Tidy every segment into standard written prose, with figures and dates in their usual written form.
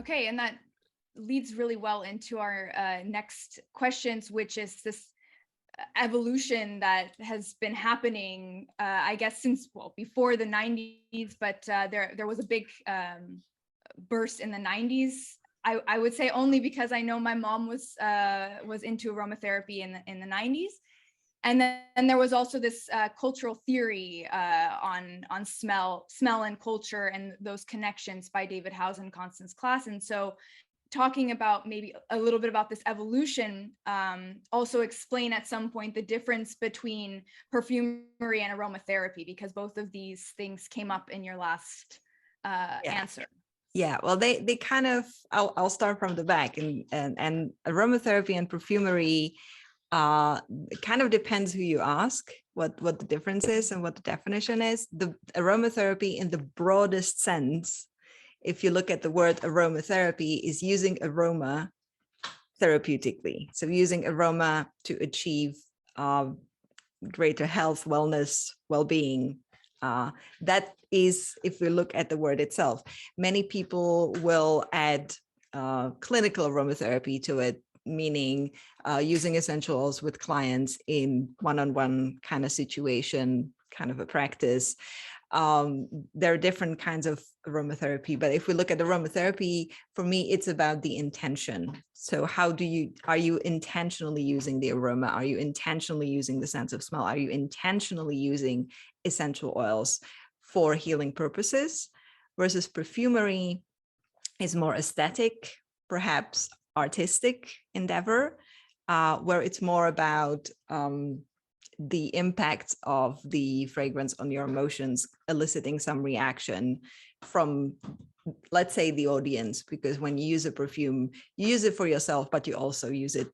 Okay, and that leads really well into our next questions, which is this evolution that has been happening, I guess, since, well, before the 90s, but there was a big burst in the 90s. I would say only because I know my mom was into aromatherapy in the 90s. And then there was also this cultural theory on smell and culture and those connections by David Howes and Constance Class. And so talking about maybe a little bit about this evolution, also explain at some point the difference between perfumery and aromatherapy, because both of these things came up in your last answer. Yeah, well, they kind of, I'll start from the back, and aromatherapy and perfumery, it kind of depends who you ask what the difference is and what the definition is. The aromatherapy in the broadest sense, if you look at the word aromatherapy, is using aroma therapeutically. So using aroma to achieve greater health, wellness, well-being. That is, if we look at the word itself, many people will add clinical aromatherapy to it, meaning using essential oils with clients in one-on-one kind of situation, kind of a practice. There are different kinds of aromatherapy, but if we look at aromatherapy, for me, it's about the intention. So are you intentionally using the aroma? Are you intentionally using the sense of smell? Are you intentionally using essential oils for healing purposes? Versus perfumery is more aesthetic, perhaps artistic endeavor, where it's more about the impact of the fragrance on your emotions, eliciting some reaction from, let's say, the audience, because when you use a perfume, you use it for yourself, but you also use it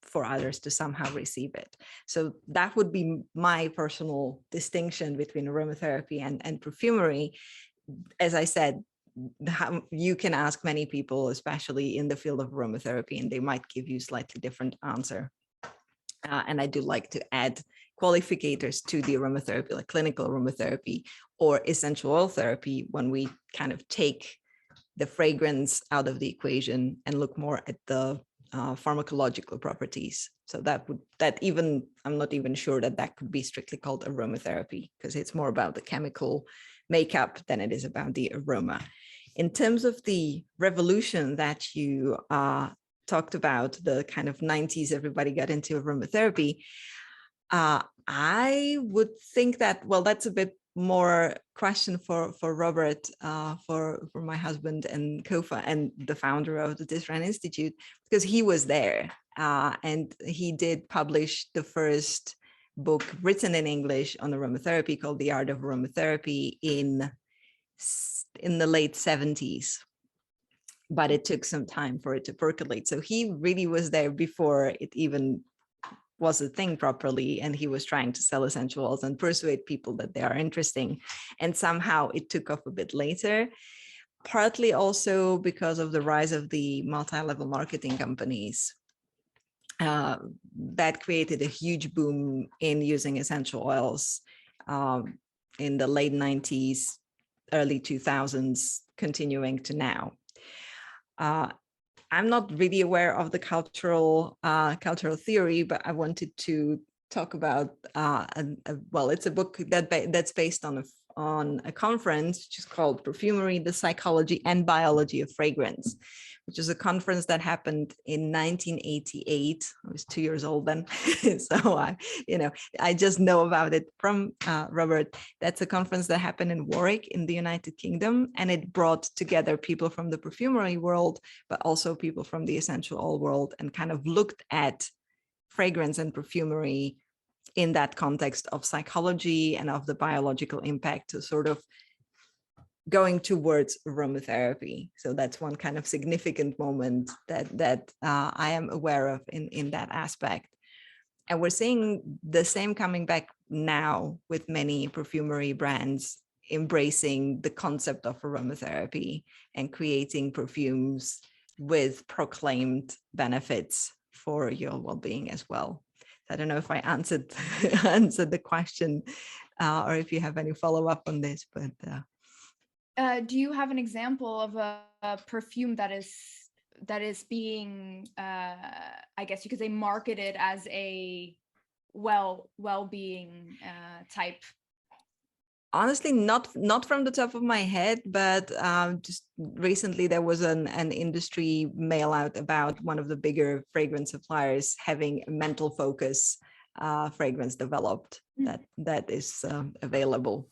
for others to somehow receive it. So that would be my personal distinction between aromatherapy and perfumery. As I said, you can ask many people, especially in the field of aromatherapy, and they might give you slightly different answer. And I do like to add qualificators to the aromatherapy, like clinical aromatherapy or essential oil therapy, when we kind of take the fragrance out of the equation and look more at the pharmacological properties. So I'm not even sure that could be strictly called aromatherapy, because it's more about the chemical makeup than it is about the aroma. In terms of the revolution that you talked about, the kind of 90s, everybody got into aromatherapy. I would think that, well, that's a bit more question for Robert, for my husband and and the founder of the Tisserand Institute, because he was there, and he did publish the first book written in English on aromatherapy called The Art of Aromatherapy in the late 70s. But it took some time for it to percolate. So he really was there before it even was a thing properly, and he was trying to sell essential oils and persuade people that they are interesting. And somehow it took off a bit later, partly also because of the rise of the multi-level marketing companies. That created a huge boom in using essential oils in the late 90s, early 2000s, continuing to now. I'm not really aware of the cultural theory, but I wanted to talk about, well, it's a book that's based on a conference which is called Perfumery, the Psychology and Biology of Fragrance, which is a conference that happened in 1988. I was 2 years old then. So I just know about it from Robert. That's a conference that happened in Warwick in the United Kingdom, and it brought together people from the perfumery world, but also people from the essential oil world, and kind of looked at fragrance and perfumery in that context of psychology and of the biological impact, to sort of going towards aromatherapy. So that's one kind of significant moment that I am aware of in that aspect. And we're seeing the same coming back now with many perfumery brands embracing the concept of aromatherapy and creating perfumes with proclaimed benefits for your well-being as well. I don't know if I answered the question, or if you have any follow-up on this, but Do you have an example of a perfume that is being, I guess you could say, marketed as a well-being type? Honestly, not from the top of my head, but just recently there was an industry mail out about one of the bigger fragrance suppliers having a mental focus fragrance developed that is available.